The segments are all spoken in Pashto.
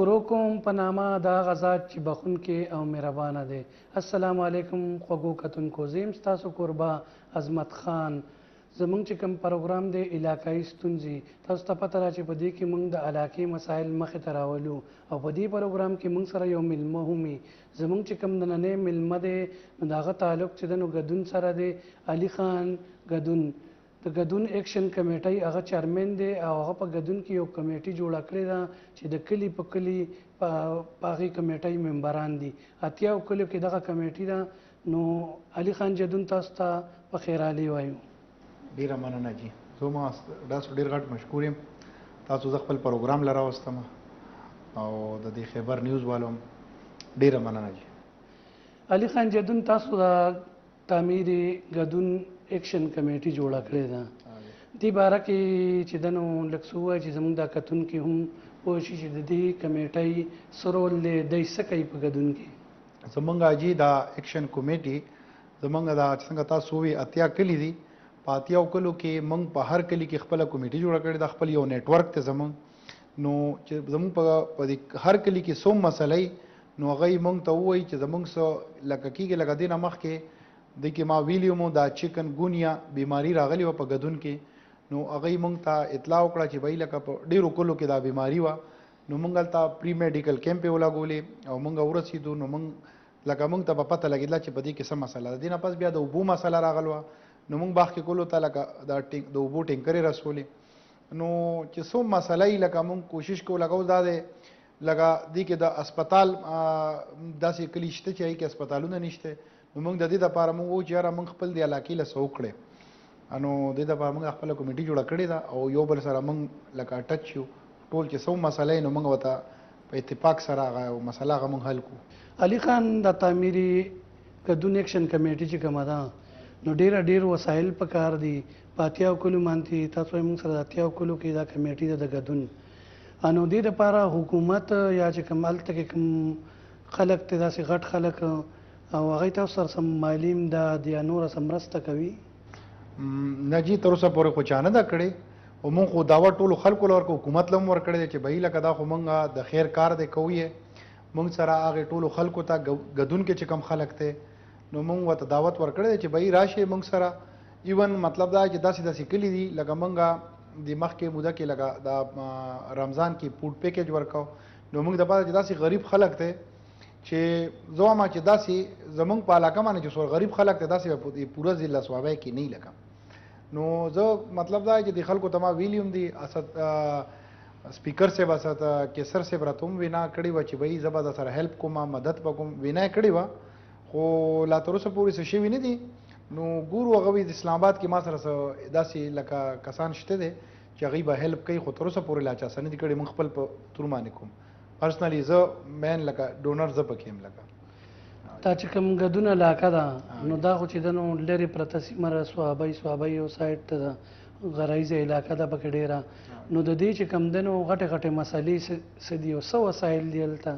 شروع کوم په نامه د هغه ذات چې بخونکی او مهربانه دی. السلام علیکم خوږو کتونکو، زه یم ستاسو کوربه عظمت خان. زمونږ چې کوم پروګرام دی علاقایي ستونزې، تاسو ته پته ده چې په دې کې موږ د علاقې مسایل مخې ته راولو او په دې پروګرام کې موږ سره یو میلمه هم وي. زمونږ چې کوم نننی میلمه دی نو د هغه تعلق چې دی نو ګدون سره دی. علي خان ګدون د ګدون ایکشن کمیټۍ هغه چیرمن دی او هغه په ګدون کې یو کمیټي جوړه کړې ده چې د کلي په کلي په هغې کمیټۍ ممبران دي. اتیاو کلیو کې دغه کمیټي ده. نو علي خان جدون تاسو ته په خیرالي وایو. ډیره مننه جی. زه ما تاسو ډیر غټ مشکور یم. تاسو زه خپل پروګرام لره راوستم او د دې خبر نیوز والو ډیره مننه جی. علي خان جدون تاسو د تعمیر ګدون ایکشن کمیټي جوړه کړې ده. دې باره کې چې د نو لږ څه ووایي چې زموږ دا کتونکي هم پوه شي چې د دې کمیټۍ څه رول دی، دی څه کوي په ګدون کې. زمونږ جی دا ایکشن کمیټي زمونږ دا څنګه تاسو ووایي اتیا کلي دي. په اتیاو کلو کې موږ په هر کلي کې خپله کمیټي جوړه کړې ده. خپل یو نیټورک دی زمونږ. نو چې زمونږ په دې هر کلي کې څوم مسلې نو هغه یې موږ ته ووایي چې زمونږ څه لکه کېږي لکه دې نه مخکې د کې ما ویلي ومو دا چکن ګونیا بیماري راغلې وه په ګدون کې. نو هغه یې موږ ته اطلاع وکړه چې بهی لکه په ډېرو کلو کې دا بیماري وه. نو موږ هلته پري میډیکل کیمپ یې ولګولې او موږ ورسېدو. نو موږ لکه موږ ته په پته لګېدله چې په دې کې څه مسله ده. دې نه پس بیا د اوبو مسله راغله. نو موږ باغ کې کولو ته لکه د اوبو ټینکرې رسولې. نو چې څوم مسله یي لکه موږ کوشش کوو لګو دا دی لکه دې کې د اسپتال داسې کلي شته چې هغې کې اسپتالونه نشته. نو موږ د دې دپاره موږ ووایو چې یاره موږ خپل د علاقې له څه وکړې. نو دې دپاره موږ خپله کمیټي جوړه کړې ده او یو بل سره موږ لکه ټچ یو ټول چې څه مسله یې نو موږ ورته په اتفاق سره هغه مسله هغه موږ حل کړو. علي خان د تعمیري ګدون ایکشن کمیټي چې کومه ده نو ډېر وسایل په کار دي. په اتیاو کلو باندې تاسو وایي موږ سره د اتیاو کلو کې دا کمیټي ده د ګدون. نو دې دپاره حکومت یا چې کوم هلته کې کوم خلک دی داسې غټ خلک او هغوی تاسو سره سم مالي امداد یا نوره څه مرسته کوي؟ نه جي تر اوسه پورې خو چا نه ده کړې. او موږ خو دعوه ټولو خلکو له ورکړو، حکومت له هم ورکړی دی چې بهی لکه دا خو موږ د خیر کار دی کوو یې. موږ سره هغې ټولو خلکو ته ګدون کې چې کم خلک دی نو موږ ورته دعوت ورکړی دی چې بهی راشئ موږ سره. ایون مطلب دا چې داسې کلي دي لکه موږ د مخکې موده کې لکه د رمضان کې فوډ پیکیج ورکو. نو موږ دپاره چې داسې غریب خلک دی چې زه وایم چې داسې زمونږ په علاقه باندې چې څو غریب خلک دی داسې په پوره ضلع صوابۍ کې نه لکه. نو زه مطلب دا چې د خلکو ته ما ویلي هم دي. اسد سپیکر صاحب اسد کیسر صاحب راته هم وینا کړې وه چې بهی زه به در سره هیلپ کوم مدد به کوم. وینا یې کړې وه خو لا تر اوسه پورې څه شوي نه دي. نو ګورو هغه وایي د اسلام آباد کې ما سره څه داسې لکه کسان شته دی چې هغوی به هیلپ کوي خو تر اوسه پورې لا چا څه نه دي کړي. موږ خپل په تور باندې کوم پرسنلی زه مین لکه ډونر زه پکې یم. لکه دا چې کوم ګدون علاقه ده نو دا خو چې ده نو لرې پرته سیمه ده، صوابۍ یو سایډ ته ده، غرایزه علاقه ده پکې ډېره. نو د دې چې کوم ده نو غټې مسلې څه دي او څه وسایل دي هلته؟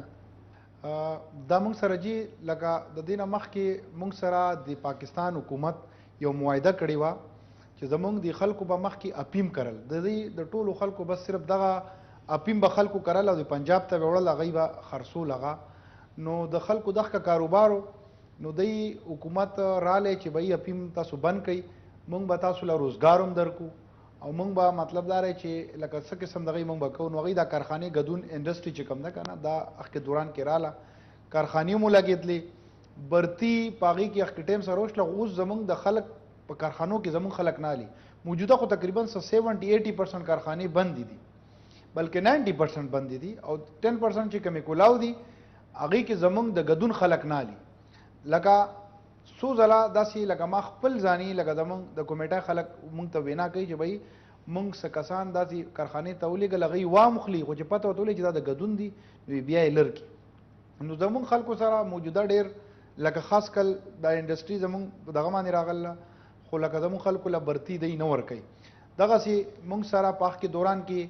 دا موږ سره جي لکه د دې نه مخکې موږ سره د پاکستان حکومت یو معاهده کړې وه چې زموږ د خلکو به مخکې اپیم کرل. د دې د ټولو خلکو بس صرف دغه اپیم به خلکو کرل او د پنجاب ته به وړل هغوی به خرڅول هغه. نو د خلکو دغه کاروبارو نو دی حکومت رالی چې به اپیم تاسو بند کړئ موږ به تاسو له روزګار هم درکو او موږ به مطلب دا دی چې لکه څه قسم دغوی موږ به کوو. نو هغوی دا کارخانې ګدون انډسټري چې کوم ده که نه دا اخکې دوران کې راله کارخانې هم ولګېدلې برتي په هغې کې اخکې ټایم سره وشله. اوس زموږ د خلک په کارخانو کې زموږ خلک نه علي. موجوده خو تقریبا 70-80% کارخانې بندې دي بلکې 90% بندې دي او 10% چې کمې کولاو دي هغې کې زموږ د ګدون خلک نه علي. لکه څو ځله داسې لکه ما خپل ځاني لکه زموږ د کمیټه خلک موږ ته وینا کوي چې بهی موږ څه کسان داسې کارخانې ته ولېږل هغوی وامخلي خو چې پته ورته ولې چې دا د ګدون دي نو بیا یې لر کړي. نو زموږ خلکو سره موجوده ډېر لکه خاص کل دا انډسټري زموږ دغه باندې راغله خو لکه زموږ خلکو له برتي دی نه ورکوي. دغسې موږ سره په هغه کې دوران کې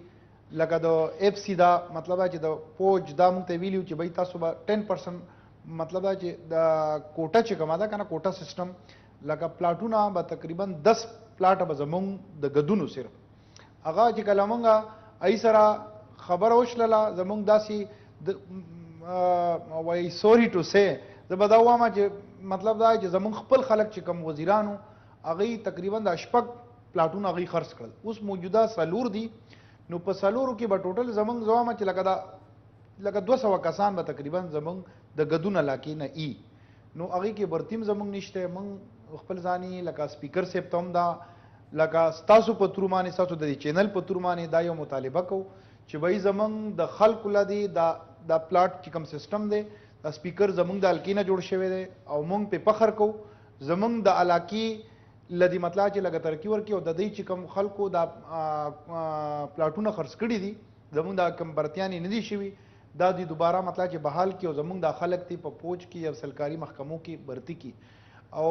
لکه د اف سی دا مطلب دا چې د فوج دا موږ ته ویلي و چې بهی تاسو به 10% مطلب دا چې د کوټه چې کومه ده که نه کوټه سیسټم لکه پلاټونه به تقریبا 10 پلاټه به زموږ د ګدونو صرف هغه چې کله موږ ای سره خبره وشلله زموږ داسې وای سوري ټو سي زه به دا وایم چې مطلب دا چې زمونږ خپل خلک چې کوم وزیرانو هغوی تقریبا د شپږ پلاټونه هغوی خرڅ کړل، اوس موجوده څلور دي. نو په څلورو کې به ټوټل زمونږ زه وایم چې لکه 200 کسان به تقریبا زمونږ د ګدون علاقې نه ای. نو هغې کې برتیم زمونږ نشته. موږ خپل ځاني لکه سپیکر صاحب ته هم دا لکه ستاسو په تور باندې ستاسو د دې چینل په تور باندې دا یو مطالبه کوو چې وایي زمونږ د خلکو له دی دا پلاټ چې کوم سیسټم دی دا سپیکر زمونږ د حلقې نه جوړ شوی دی او موږ پې فخر کوو. زمونږ د علاقې له دې مطلب چې لږه ترقي ورکړي او د دوی چې کوم خلکو دا پلاټونه خرڅ کړي دي زمونږ دا کوم برتیانې نه دي شوي دا دوی دوباره مطلب چې بحال کړي او زمونږ دا خلک دي په فوج کې یا سرکاري محکمو کې برتي کړي. او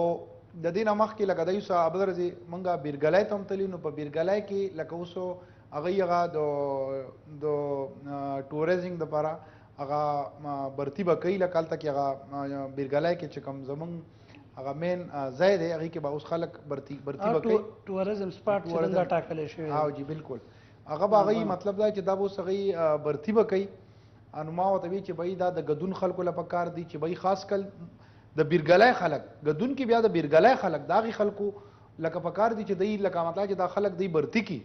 د دې نه مخکې لکه د یو ابدر ځای موږ بیرګلای ته هم تللي. نو په بیرګلای کې لکه اوس هغوی هغه د ټوریزم دپاره هغه برتي به کوي لکه هلته کې هغه بیرګلای کې چې کوم زمونږ هغه مین ځای دی هغې کې به اوس خلک برتي به کوي. ټوریزم سپاټ چې نن دا ټاکلی شوی او جی بالکل هغه به هغوی مطلب دا چې دا به اوس هغوی برتي به کوي. نو ما ورته وی چې بهی دا د ګدون خلکو له پکار دي چې بهی خاص کل د بیرګلای خلک ګدون کې بیا د بیرګلای خلک د هغې خلکو لکه پکار دي چې دوی لکه مطلب چې دا خلک دوی برتي کړي.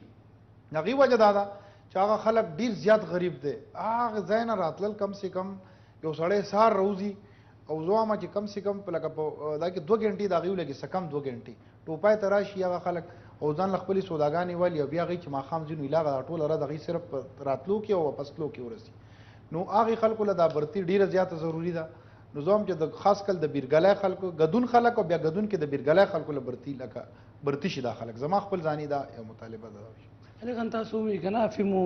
د هغې وجه دا ده چې هغه خلک ډېر زیات غریب دی. هغه ځای نه راتلل کم سے کم یو سړی سهار راوځي او زه وایم چې کم سے کم لکه په دا کې 2 غنټې د هغې ولګي څه کم 2 غنټې ټوپای ته راشي هغه خلک او ځان له خپلې سوداګانې ولي او بیا هغوی چې ماښام ځي نو ایله هغه ټوله ورځ هغوی صرف په راتلو کې او واپس تلو کې ورسي. نو هغې خلکو له دا برتي ډېره زیاته ضروري ده. نو زه هم چې د خاص کل د بیرګلای خلکو ګدون خلک او بیا ګدون کې د بیرګلای خلکو له برتي لکه برتي شي دا خلک زما خپل ځاني دا یو مطالبه ده. هلکه تاسو ووایئ که نه افیمو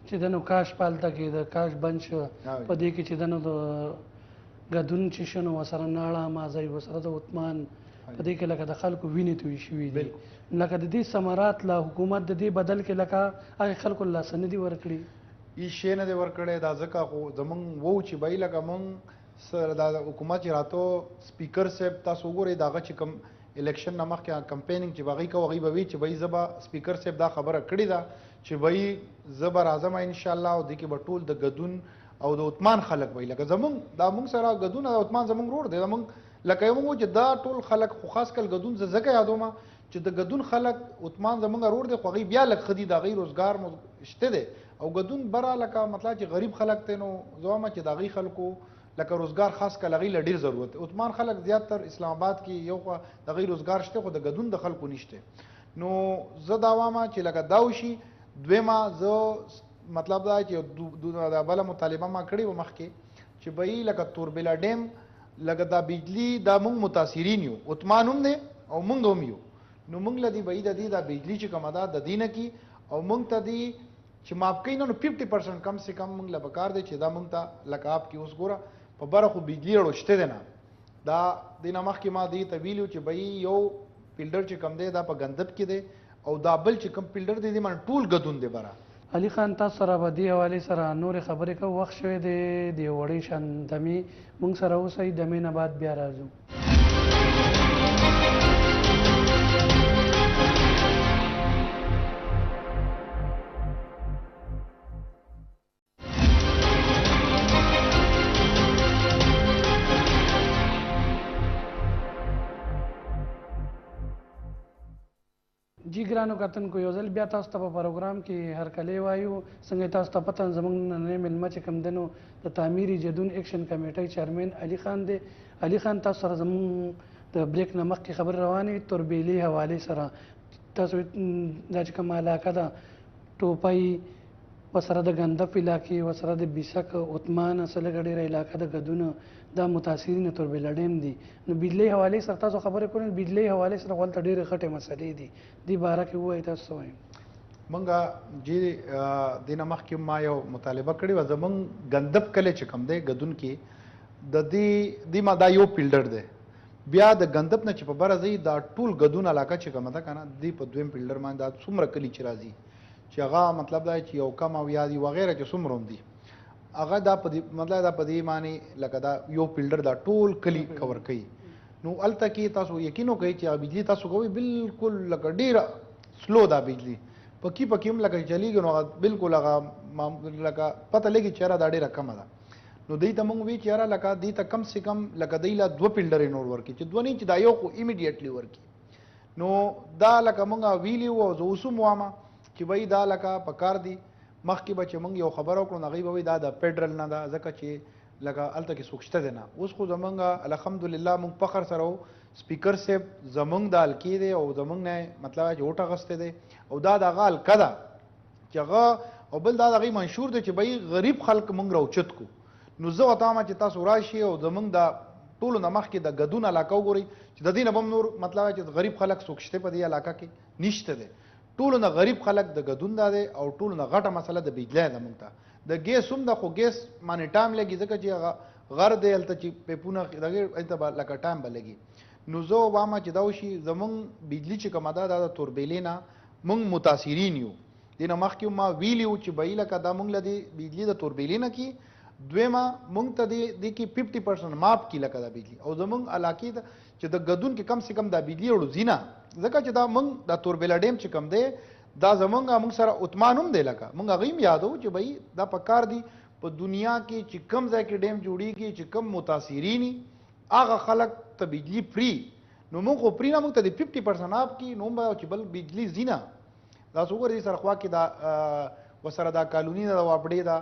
چې د نو کاش په هلته کې د کاش بند شو په دې کې چې د نو د ګدون چې شو نو ورسره ناړه مازی ورسره د عثمان په دې کې لکه د خلکو وینې توی شوي دي لکه د دې ثمرات له حکومت د دې بدل کې لکه هغې خلکو له لاسه نه دي ورکړي. هېڅ شی نه دی ورکړی. دا ځکه خو زمونږ وو چې بهی لکه مونږ سره دا حکومت چې راته سپیکر صاحب تاسو وګورئ د هغه چې کوم الیکشن نه مخکې کمپینینګ چې به هغوی کوو هغوی به وي چې بهی زه به سپیکر صاحب دا خبره کړې ده چې بهی زه به راځم انشاءالله او دې کې به ټول د ګدون او د عثمان خلک وي لکه زمونږ دا مونږ سره ګدون او عثمان زمونږ روډ دی. زمونږ لکه یو مونږ چې دا ټول خلک خو خاص کل ګدون زه ځکه یادوم چې د ګدون خلک عثمان زمونږ روډ دی خو هغوی بیا لږ ښه دي د هغوی روزګار شته دی او ګدون بره لکه مطلب چې غریب خلک دی. نو زه وایم چې د هغوی خلکو لکه روزګار خاص کله هغوی له ډېر ضرورت دی. عثمان خلک زیاتر اسلام آباد کې یو خوا د هغوی روزګار شته خو د ګدون د خلکو نشته. نو زه دا وایم چې لکه دا وشي. دویمه زه مطلب دا چې دا بله مطالبه ما کړې وه مخکې چې بهی لکه توربیلا ډیم لکه دا بجلي دا مونږ متاثرین یو عثمان هم دی او مونږ هم یو. نو مونږ له دې بهی د دې دا بجلي چې کومه ده د دې نه کي او مونږ ته دې چې ماف کوي نو 50% کم سے کم مونږ له پکار دی چې دا مونږ ته لکه آپ کې اوس ګوره په بره خو بجلي اړو شته دی نه. دا دې نه مخکې ما دې ته ویلي چې بهی یو فیلډر چې کم دی دا په ګندب کې دی او دا بل چې کوم فیلډر دی دې باندې ټول ګدون دی بره. علي خان تاسو سره به دې حوالې سره نورې خبرې کوو. وخت شوی دی د یو وړې شان دمې موږ سره اوسئ. دمې نه بعد بیا راځو. جی ګرانو کتونکو یو ځل بیا تاسو ته په پروګرام کې هرکلی وایو. څنګه تاسو ته پته زموږ نننی میلمه چې کوم دی نو د تعمیري جدون ایکشن کمیټۍ چیرمین علي خان دی. علي خان تاسو سره زموږ د بریک نه مخکې خبرې روانې توربیلي حوالې سره تاسو دا چې کومه علاقه ده ټوپۍ ورسره د ګندپ علاقې ورسره د بیسک عثمان اصله ډېره علاقه د ګدونه دا متاثرین توربیلا ډیم دي. نو بجلۍ حوالې سره تاسو خبرې کړئ. بجلۍ حوالې سره هلته ډېرې غټې مسلې دي دې باره کې ووایئ تاسو څه وایئ. مونږ چې دې نه مخکې ما یو مطالبه کړې وه زمونږ ګندب کلی چې کوم دی ګدون کې د دې ما دا یو فیلډر دی. بیا د ګندب نه چې په بره ځئ دا ټول ګدون علاقه چې کومه ده که نه دې په دویم فیلډر باندې دا څومره کلي چې راځي چې هغه مطلب دا چې یو کم او یا دي وغیره چې څومره هم دي هغه دا په دې مطلب دا په دې باندې لکه دا یو فیلډر دا ټول کلي کور کوي. نو هلته کې تاسو یقین وکړئ چې بجلي تاسو کوئ بالکل لکه ډېره سلو دا بجلي پکې پکې هم لکه چلیږي نو هغه بالکل هغه لکه پته لګي چې یاره دا ډېره کمه ده. نو دوی ته موږ وی چې یاره لکه دوی ته کم سے کم لکه دوی له 2 فیلډرې نور ورکړي چې 2 نه چې دا یو خو ایمیډیټلی ورکړي. نو دا لکه موږ ویلي وو او زه اوس هم وایم چې وایي دا لکه په کار دي. مخکې به چې موږ یو خبره وکړو نو هغوی به وایي دا د فیډرل نه ده ځکه چې لکه هلته کې څوک شته دی نه. اوس خو زمونږ الحمدلله موږ فخر سره وو سپیکر صاحب زمونږ د حلقې دی او زمونږ نه مطلب چې ووټ اخیستی دی او دا د هغه حلقه ده چې هغه او بل دا د هغوی منشور دی چې بهی غریب خلک موږ راوچت کړو. نو زه ورته وایم چې تاسو راشئ او زمونږ د ټولو نه مخکې د ګدون علاقه وګورئ چې د دې نه به هم نور مطلب چې غریب خلک څوک شته په دې علاقه کې نشته دی. ټولو نه غریب خلک د ګدون دا دی او ټولو نه غټه مسله د بجلی ده. موږ ته د ګیس هم ده خو ګیس باندې ټایم لګي ځکه چې هغه غر دی هلته چې پیپونه دغې هلته به لکه ټایم به لګي. نو زه وایم چې دا وشي زمونږ بجلي چې کومه ده دا د توربیلې نه موږ متاثرین یو. دې نه مخکې ما ویلي وو چې بهی لکه دا موږ له دې بجلي د توربیلې نه کي دویمه موږ ته دې کې 50% ماف کي لکه دا بجلي او زمونږ علاقې ده چې د ګدون کې کم سے کم دا بجلي وړو ځینه ځکه چې دا موږ دا توربیلا ډیم چې کم دی دا زمونږ سره عثمان هم دی لکه موږ هغوی هم یادو چې بهی دا په کار دي په دنیا کې چې کم ځای کې ډیم جوړیږي چې کم متاثرین هغه خلک ته بجلي فری. نو موږ خو فری نه موږ ته د 50% اپ کي نو به چې بل بجلي ځینه دا څه وګورئ سره خوا کې دا ورسره دا کالوني ده واپډې ده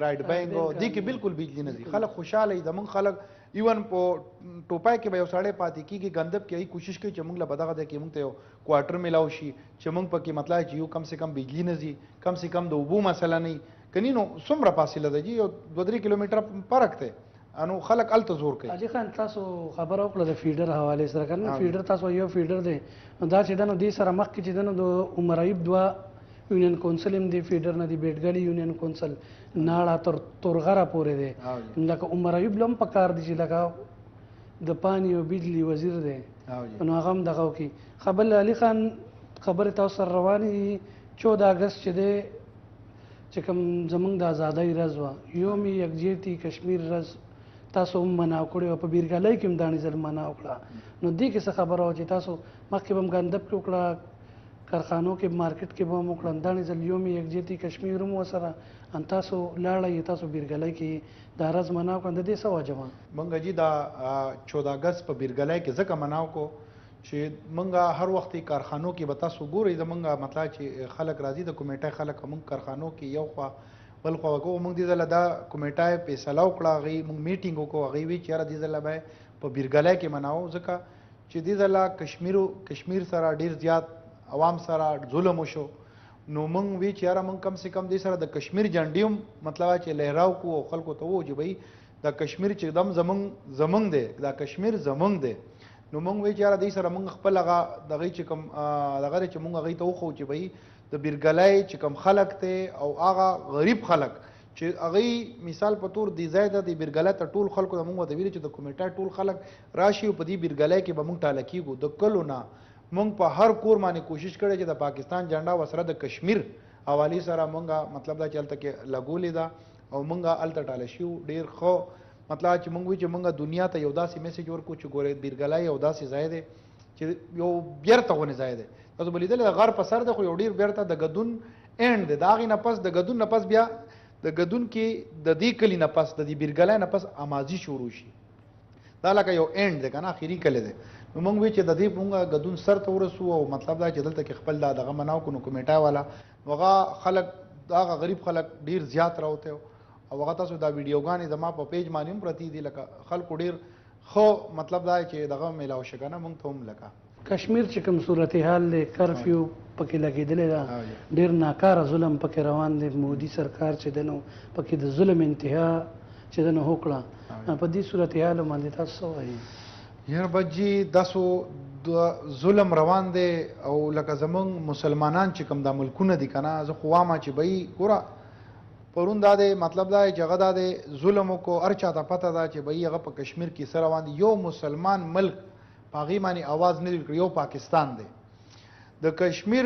رایډ بینګ دې کې بالکل بجلي نه ځي. خلک خوشحاله دي زمونږ خلک ایون په ټوپای کې به یو سړی پاتې کېږي ګندب کې کوشش کوي چې موږ له بدغه دی کې موږ ته یو کوارټر میلاو شي چې موږ پکې مطلب چې یو کم سے کم بجلي نه ځي کم سے کم د اوبو مسله نه کني نو څومره فاصله ده جی یو 2-3 کیلومتره فرق دی انو خلک هلته زور کوي. حاجي خان تاسو خبره وکړه د فیډر حوالې سره کنه فیډر تاسو یو فیډر دی دا چې دنو دې سره مخکې چې دنو د عمر ایوب 2 یونین کونسل هم دی فیډر نه دی بیټګالي یونین کونسل ناړه تر تورغره پورې دی لکه عمر ایوب لم په کار دی چې لکه د پانی او بجلی وزیر دی نو هغه هم دغه وکړي. خبر علي خان خبرې تاسو سره روانې دي 14 اګست چې دی چې کوم زمونږ د ازادۍ ورځ وه یوم یکجهتي کشمیر ورځ تاسو هم مناو کړې وه په بیرګالۍ کې هم دانې ځل مناو کړه. نو دې کې څه خبره وه چې تاسو مخکې به هم ګندب کې وکړه کارخانو کې مارکیټ کې به هم وکړه دانې ځل یوم یکجهتي کشمیر هم ورسره ان تاسو لاړئ تاسو بیرګالۍ کې دا ورځ مناو کړه د دې څه وجه وه؟ موږ جي دا 14 اګست په بیرګالۍ کې ځکه مناو کو چې موږ هر وخت کارخانو کې به تاسو ګورئ زموږ مطلب چې خلک راځي د کمیټه خلک موږ کارخانو کې یو خوا بل خوا وکړو موږ دې ځله دا کمیټه فیصله وکړه هغوی موږ میټینګ وکړو هغوی وی چې یاره دې ځله به په بیرګالۍ کې مناو ځکه چې دې ځله کشمیر سره ډېر زیات عوام سره ظلم وشو. نو موږ وی چې یاره موږ کم سے کم دې سره د کشمیر جنډې هم مطلب چې لهراو کو او خلکو ته وو چې بهی دا کشمیر چې دم زمونږ دی دا کشمیر زمونږ دی. نو موږ وی چې یاره دې سره موږ خپل هغه دغه چې کوم دغه چې موږ هغوی ته وښو چې بهی د بیرګالۍ چې کوم خلک دی او هغه غریب خلک چې هغوی مثال په طور دې ځای ته د بیرګالۍ ته ټول خلکو ته موږ ورته ویلي چې د کمیټه ټول خلک راشي او په دې بیرګالۍ کې به موږ ټاله کېږو د کلو نه موږ په هر کور باندې کوشش کړی چې د پاکستان جنډا ورسره د کشمیر حوالې سره موږ مطلب دا چې هلته کې لګولې ده او موږ هلته ټاله شو ډېر ښه مطلب چې موږ وی چې موږ دنیا ته یو داسې میسج ورکړو چې ګورئ بیرګالۍ یو داسې ځای دی چې یو بیرته غونې ځای دی تاسو به لیدلی د غر په سر دی خو یو ډېر بیرته د ګدون اینډ دی د هغې نه پس د ګدون نه پس بیا د ګدون کې د دې کلي نه پس د دې بیرګالۍ نه پس امازي شروع شي دا لکه یو اینډ دی که نه اخري کلی دی. نو موږ وی چې د دې موږ ګدون سر ته ورسو او مطلب دا چې دلته کې خپل دا دغه مناو کړو کمیټه والا نو هغه خلک هغه غریب خلک ډېر زیات راوته او هغه تاسو دا ویډیوګانې زما په پیج باندې هم پرتې دي لکه خلکو ډېر ښه مطلب دا چې دغه میلاو شي که نه موږ ته هم لکه کشمیر چې کوم صورتحال دی کرفیو پکې لګېدلی ده ډېر ناکاره ظلم پکې روان دی مودي سرکار چې دی نو پکې د ظلم انتها چې دی نو وکړه په دې صورتحالو باندې تاسو څه وایي؟ یار بچی داسو د ظلم روان دی او لکه زمونږ مسلمانان چې کوم دا ملکونه دي که نه زه خو وایم چې بهی ګوره پرون دا دی مطلب دا دی چې هغه دا دی ظلم وکړو هر چا ته پته ده چې بهی هغه په کشمیر کې څه روان دي یو مسلمان ملک په هغې باندې اواز نه دی کړی یو پاکستان دی د کشمیر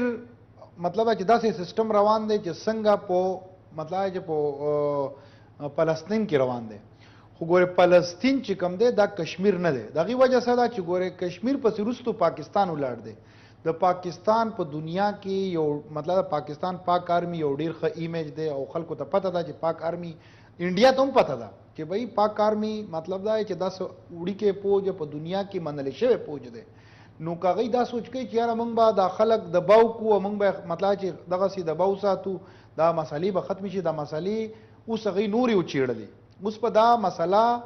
مطلب چې داسې سیستم روان دی چې څنګه په مطلب چې په فلسطین کې روان دی خو ګوره فلسطین چې کوم دی دا کشمیر نه دی د هغې وجه څه ده چې ګوره کشمیر پسې وروستو پاکستان ولاړ دی د پاکستان په دنیا کې یو مطلب پاکستان پاک آرمی یو ډیر ښه ایمیج دی او خلکو ته پته ده چې پاک آرمی انډیا ته هم پته ده چې بھائی پاک آرمی مطلب دا چې دا وړیکې فوج په دنیا کې منل شوی فوج دی. نو کاغی دا سوچ کوي چې یاره موږ به دا خلک دباو کو موږ به مطلب چې دغسې دباو ساتو دا مسلې به ختم شي. دا مسلې اوس هغوی نورې وچېړلې. اوس په دا مسله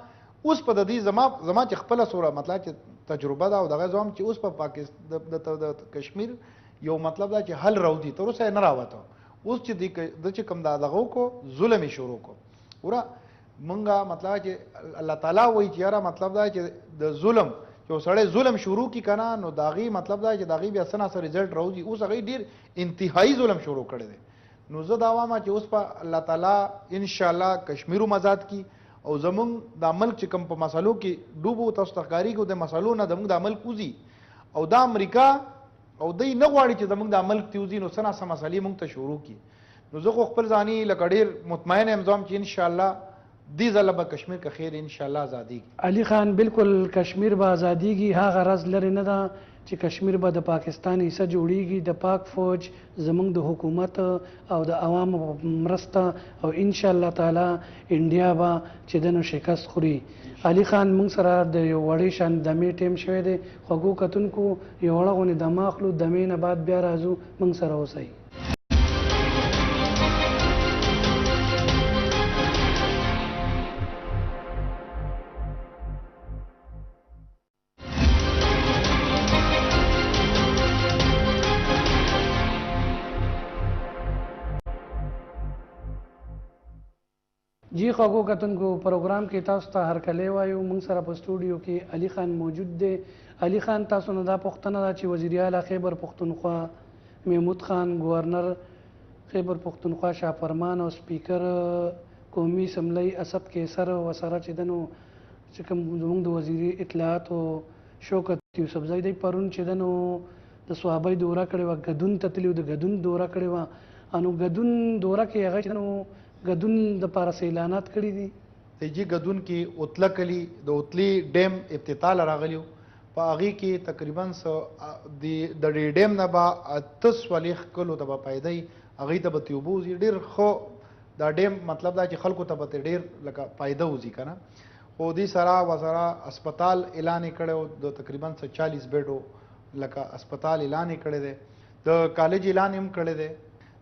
اوس په د دې زما چې خپله سوره مطلب چې تجربه ده او دغه زوم چې اوس په پاکستان د کشمیر یو مطلب دا چې حل راوځي تر اوسه یې نه راوته. اوس چې د چې کوم دا دغه وکړو ظلم یې شروع کړو. وره مونږه مطلب چې الله تعالی وایي چې یاره مطلب دا چې د ظلم یو سړی ظلم شروع کی کنه نو داغي مطلب دا چې داغي بیا سنا سره رزلټ راوځي. اوس هغه ډیر انتهایی ظلم شروع کړی دی. نو زه دا وایم چې اوس په الله تعالی ان شاء الله کشمیر مزاد کی او زمونږ د ملک چې کوم په مسلو کې ډوبو تاسو ته ښکاریږي د مسلو نه زمونږ د ملک وځي او د امریکا او دوی نه غواړي چې زمونږ د ملک ته وځي نو څه ناسه مسلې مونږ ته شروع کی. نو زه خو خپل ځاني لکه ډیر مطمئن یم ځم چې ان شاء الله دې ځله به کشمیر که خیر ان شاء الله ازادیږي. علي خان بالکل کشمیر به ازادیږي. هغه غرض لري نه ده چې کشمیر به د پاکستان حصه جوړیږي. د پاک فوج زمونږ د حکومت او د عوامو مرسته او ان شاء الله تعالی انډیا به چې دنو شکست خوري. علي خان مونږ سره د یو وړې شان دمې ټیم شوی دی. خوږو کتونکو یو وړه غونې دمه اخلو، دمې نه بعد بیا راځو. مونږ سره اوسئ. جی خوږو کتونکو پروګرام کې تاسو ته هرکلی وایو. موږ سره په سټوډیو کې علي خان موجود دی. علي خان تاسو نه دا پوښتنه ده چې وزیر اعلی خیبر پښتونخوا محمود خان، گورنر خیبر پښتونخوا شاه فرمان او سپیکر قومي اسمبلی اسد کیسر وسره چې دنو چې کوم زموږ د وزیر اطلاعات او شوکت یوسفزی دی پرون چې دنو د صحابه دوره کړې وه، ګدون ته تللي د ګدون دوره کړې وه. نو ګدون دوره کې هغه چې دنو ګدون د پاره اعلانات کړي دي. جی ګدون کې اوتله کلی د اوتلی ډیم افتتاح راغلیو. په هغې کې تقریبا د دې ډیم نه به 48 کلو ته به پیدای هغې ته به تیوبه وځي. ډېر ښه دا ډیم مطلب دا چې خلکو ته به ډېر لکه فایده وځي که نه. خو دې سره ورسره اسپتال اعلان یې کړی د تقریبا 40 بیډو لکه اسپتال اعلان یې کړی دی. د کالج اعلان هم کړی دی.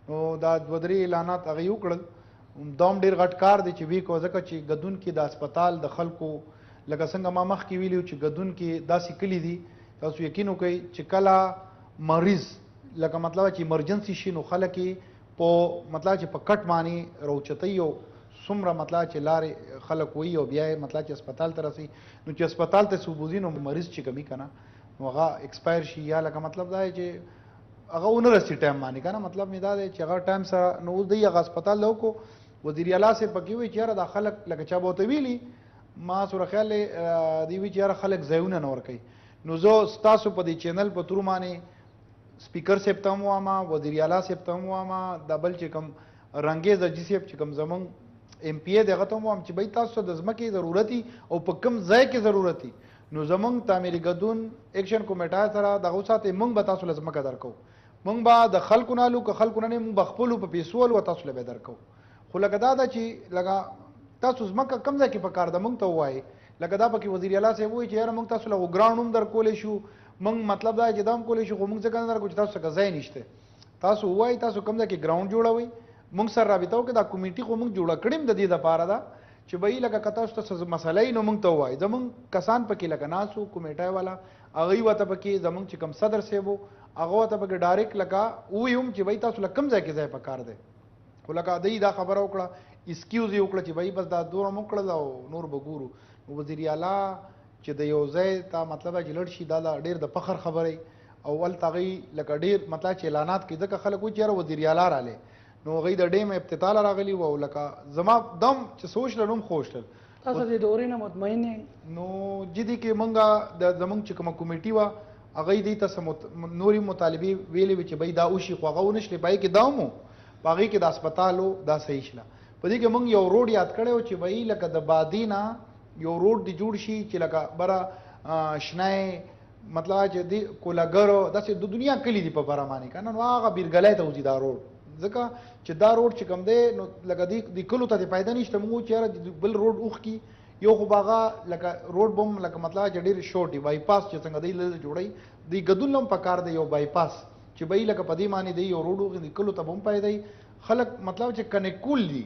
نو دا 2-3 اعلانات هغه یې وکړل. دا هم ډېر غټ کار دی چې وی کو ځکه چې ګدون کې د اسپتال د خلکو لکه څنګه ما مخکې ویلي چې ګدون کې داسې کلي دي تاسو یقین وکئ چې کله مریض لکه مطلب چې ایمرجنسي شي نو خلک یې په مطلب چې په کټ باندې راوچتوي او څومره مطلب چې لارې خلک وایي او بیا یې مطلب چې اسپتال ته رسي. نو چې اسپتال ته څوک وځي نو مریض چې کمی که نه نو هغه ایکسپایر شي یا لکه مطلب دا دی چې هغه ونه رسي ټایم باندې که نه. مطلب مې دا دی چې هغه ټایم سره نو اوس دی هغه اسپتال ته وکړو. وزیر اعلی صاحب پکې وایي چې یاره دا خلک لکه چا به ورته ویلي ما سره خیال دی دوی وایي چې یاره خلک ځایونه نه ورکوي. نو زه ستاسو په دې چینل په تور باندې سپیکر صاحب ته هم وایم، وزیر اعلی صاحب ته هم وایم، دا بل چې کوم رنګیز اجي صاحب چې کوم زمونږ ایم پی ای دی هغه ته هم وایم چې بھائی تاسو د ځمکې ضرورت او په کوم ځای کې ضرورت نو زمونږ تعمیري ګدون ایکشن کمیټه سره دغه ساتي موږ به تاسو له ځمکه درکو. موږ به د خلکو نه لو که خلکو نه موږ به خپلو په پیسو ولو تاسو له به درکو. خو لکه دا ده چې لکه تاسو ځمکه کوم ځای کې په کار ده موږ ته ووایئ. لکه دا پکې وزیر اعلی صاحب وایي چې یاره موږ تاسو له ګراوند هم درکولی شو، موږ مطلب دا چې دا هم کولی شو خو موږ ځکه نه درکو چې تاسو څخه ځای نشته. تاسو ووایئ تاسو کوم ځای کې ګراوند جوړوئ موږ سره رابطه وکړئ. دا کمیټي خو موږ جوړه کړې د دې دپاره ده چې بھائی لکه که تاسو ته څه مسله وي نو موږ ته ووایئ. زموږ کسان پکې لکه ناست وو کمیټۍ والا هغوی ورته پکې زموږ چې کوم صدر صاحب وو هغه ورته پکې ډایرکټ لکه ووایي هم چې بھائی تاسو له کوم ځای کې ځای په کار دی. خو لکه دوی دا خبره وکړه اسکیوز یې وکړه چې بھائی بس دا دوره مو کړل او نور به ګورو. وزیر اعلی چې د یو ځای ته مطلب چې لړ شي دا ډېر د فخر خبرې او ولته هغوی لکه ډېر مطلب چې اعلانات کوي ځکه خلک وایي چې یاره وزیر اعلی رالی نو هغوی د ډیم افتتاح راغلي وو او لکه زما دم چې سوچ لرم نوم خوش لر. تاسو د دورې نه مطمئن یې؟ نو جدي کې مونږه د زمونږ چې کومه کمیټي وه هغوی دې ته نورې مطالبې ویلې وې چې بھائی دا وشي خو هغه ونه شلې. پای کې دا هم په هغې کې د اسپتال و دا صحیح شله. په دې کې مونږ یو روډ یاد کړی و چې بھائی لکه د بادي نه یو روډ دې جوړ شي چې لکه بره شنای مطلب چې دی کولاګرو داسې د دنیا کلی دی په برمانی کنه نو هغه بیرګلای ته وځي دا روډ ځکه چې دا روډ چې کوم دی نو لکه دی کلو ته پیدا نشته موږ چې بل روډ اوخ کی یو خو باغه لکه روډ بم لکه مطلب چې ډیر شورټ دی بای پاس چې څنګه دی جوړي دی ګدون لم پکار دی یو بای پاس چې به لکه پدی معنی دی یو روډ اوخ دی کلو ته بم پیدا خلک مطلب چې کنیکول دي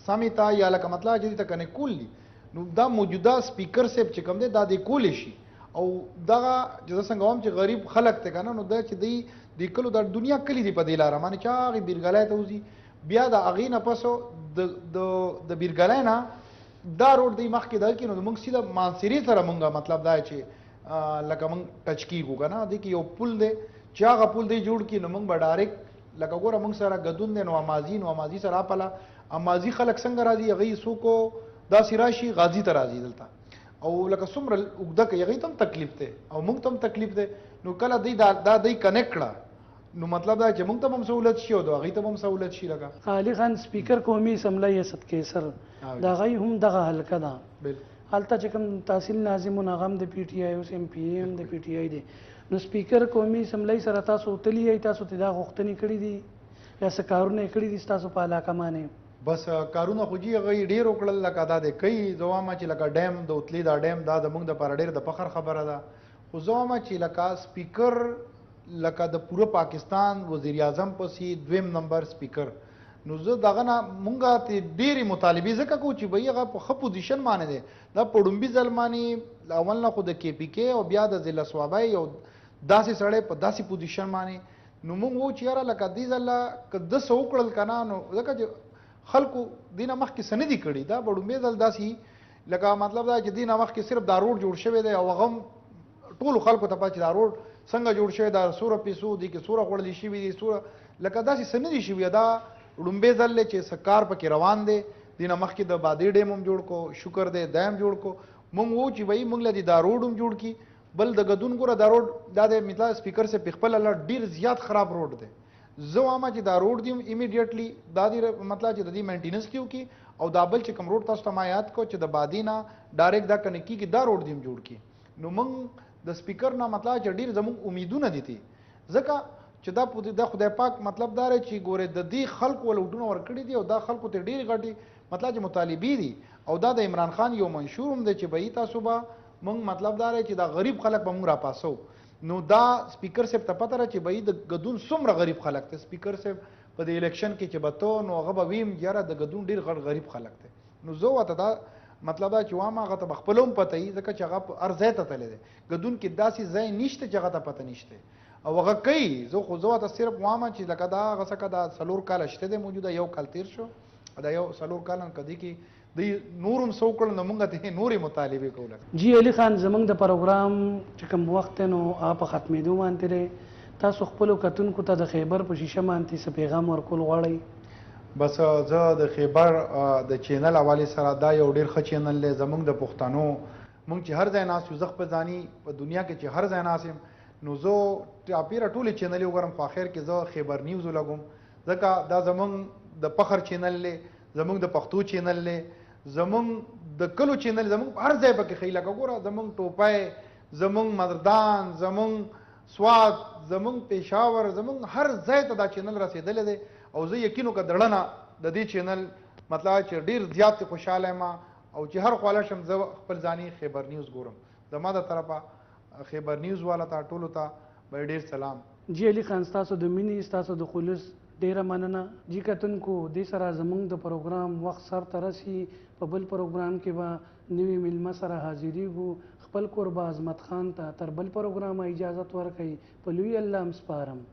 سمیتا یا لکه مطلب چې ته کنیکول دي نو دا موجوده سپیکر سیب چې کوم دی دا دی کول شي او دا چې څنګه هم چې غریب خلک ته کنه نو دا چې دی د کلو د دنیا کلی دی په دی لاره باندې چا غي بیرګلای ته وځي بیا د اغې نه پسو د بیرګلای نه دا روډ دی مخکې دا کې نو موږ سیده مانسری سره مونږه مطلب دا چې لکه موږ ټچ کیږو کنه دی کې یو پل دی چې هغه پل دی جوړ کی نو موږ به ډایرکټ لکه ګوره موږ سره غدون دی نو امازي سره اپلا امازي خلک څنګه راځي هغه سوکو دا سراشي غازی ته راځي دلته او لکه څومره وګده کې هغه تم تکلیف ده او موږ تم تکلیف ده نو کله دی دا دی کنیکټ کړه نو مطلب دا چې موږ ته هم سہولت شي او دا هغه ته هم سہولت شي لګا علي خان سپیکر قومي اسمبلی اسد کیسر دا غي هم دغه حلقه ده حالته چې کوم تحصیل ناظم ناغم د پی ټی آی او ایم پی ایم د پی ټی آی دی نو سپیکر قومي اسمبلی سره تاسو تلی ای تاسو ته دا غوښتنې کړې دي یا څه کارونه کړې دي تاسو په علاقه باندې بس کارونه خو جی غي ډیر وکړل لکه دا د کوي زوامه چې لکه ډیم د اوتلی دا ډیم دا د موږ د پر ډیر د فخر خبره ده خو زوامه چې لکه سپیکر لکه د پوره پاکستان وزیر اعظم پسې دویم نمبر سپیکر نو زه دغه نه مونږه ته ډېری مطالبه زکه کو چې به هغه په خ پوزیشن باندې ده دا پړومبي ځلمانی اول نه خو د کې پی کې او بیا د ضلع صوابای او داسې سړی په داسې پوزیشن باندې نو مونږ و چې یاره لکه دې ځله که د سو کړل کنه نو ځکه چې خلکو دینه مخکې سندي کړي دا پړومبي ځل داسې لکه مطلب دا چې دینه مخکې صرف دا روډ جوړ شوی دی او هغه ټول خلکو ته پاتې دا روډ څنګه جوړ شوی دا سوره پیسو دي کې سوره خړلې شي وي دي سوره لکه داسې سندي شي وي دا لومبه ځل چې سکار پکې روان دي دینه مخکې د بادي ډیم هم جوړ کو شکر دې دایم جوړ کو مونږ وو چې وای مونږ لدی دا روډ هم جوړ کی بل د غدون ګره دا روډ دا د مثلا سپیکر سے پخپل الله ډیر زیات خراب روډ دی زه وایم چې دا روډ دی ایمیډیټلی دا دی مطلب چې د دې مینټیننس کیو کی او دا بل چې کوم روډ تاسو ته ما یاد کو چې د بادینا ډایرکټ دا کنیکی کی دا روډ دی جوړ کی نو مونږ د سپیکر نه مطلب چې ډیر زموږ امیدونه دي ځکه چې دا د خدای پاک مطلب دا چې ګوره د دې خلکو ولودونه ورکړي دي او دا خلکو ته ډیر غټي مطلب چې مطالبي دي او دا د عمران خان یو منشور هم دی چې به تاسو به مونږ مطلب دا چې دا غریب خلک به مونږ را پاسو نو دا سپیکر صاحب ته پته را چې به د غدون څومره غریب خلک ته سپیکر صاحب په د الیکشن کې چې بتو نو هغه به ویم یاره د غدون ډیر غریب خلک ته نو زه وته دا مطلب دا چې وامه هغه ته بخپلوم پته ای ځکه چې هغه ارزه ته تللی دی غدون کې داسې ځای نشته چې هغه ته پته نشته او هغه کوي زه خو زه ته صرف وامه چې لکه دا هغه څه دا سلور کال شته دی موجوده یو کال تیر شو دا یو سلور کال کدی کې د نورم سوکل نه مونږ ته نوري مطالبه کوله جی علي خان زمنګ د پروګرام چې کوم وخت نو اپ ختمېدو باندې تاسو خپل کتونکو ته د خیبر په شیشه باندې څه پیغام ورکول غواړئ بس زه د خیبر د چینل حواله سره دا یو ډیر ښه چینل دی زمونږ د پښتنو مونږ چې هر ځای ناس یو زغ په ځاني په دنیا کې چې هر ځای ناسم نو زه ټاپیره ټوله چینل وګورم خو اخر کې زه خیبر نیوز لګوم ځکه دا زمونږ د فخر چینل له زمونږ د پښتو چینل له زمونږ د کلو چینل زمونږ هر ځای پکې خیله ګوره زمونږ ټوپای زمونږ مردان زمونږ سواد زمونږ پېښور زمونږ هر ځای ته دا چینل رسیدلی دی او زه یقینو که دړنه د دې چینل مطلب چې ډیر زیات خوشاله ما او چې هر خواله شم زه خپل ځاني خیبر نیوز ګورم زما د طرفه خیبر نیوز والا ته ټولو ته به ډیر سلام جی علي خان تاسو د مینې تاسو د خلوص ډیره مننه جی کتونکو دې سره زمونږ د پروګرام وخت سر ته رسي په بل پروګرام کې به نوي میلمه سره حاضرېږو خپل قربا عظمت خان ته تر بل پروګرامه اجازت ورکوي په لوی الله م سپارم